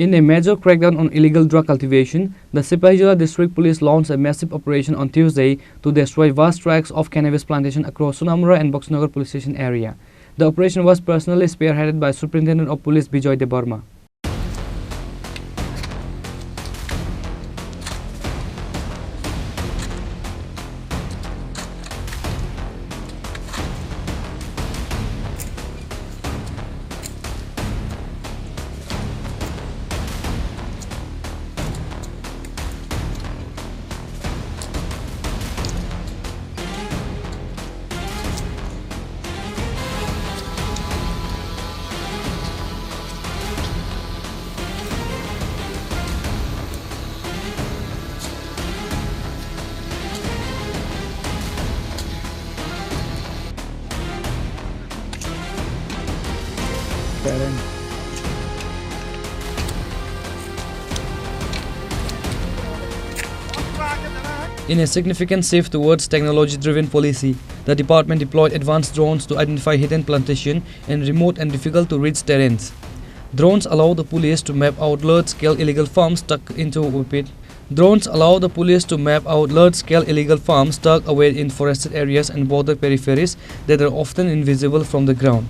In a major crackdown on illegal drug cultivation, the Sepahijala District Police launched a massive operation on Tuesday to destroy vast tracts of cannabis plantation across Sonamura and Boxanagar police station area. The operation was personally spearheaded by Superintendent of Police Bijoy Debbarma. In a significant shift towards technology-driven policy, the department deployed advanced drones to identify hidden plantations in remote and difficult-to-reach terrains. Drones allow the police to map out large-scale illegal farms tucked into illegal farms tucked away in forested areas and border peripheries that are often invisible from the ground.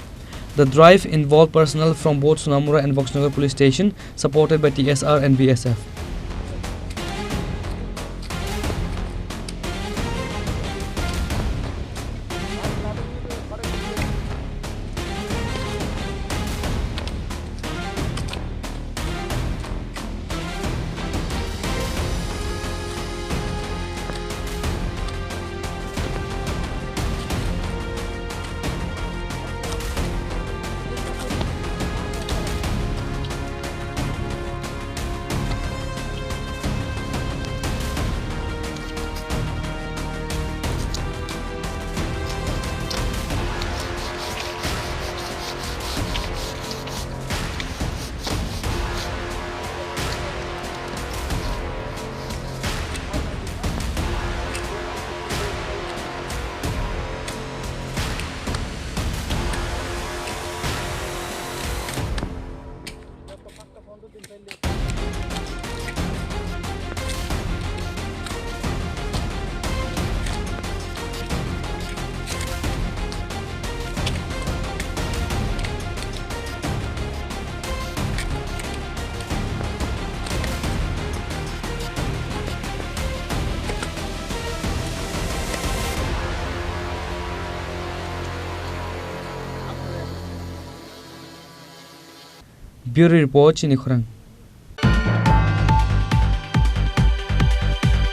The drive involved personnel from both Sonamura and Boxanagar police station, supported by TSR and BSF. Bureau report Chini Khorang.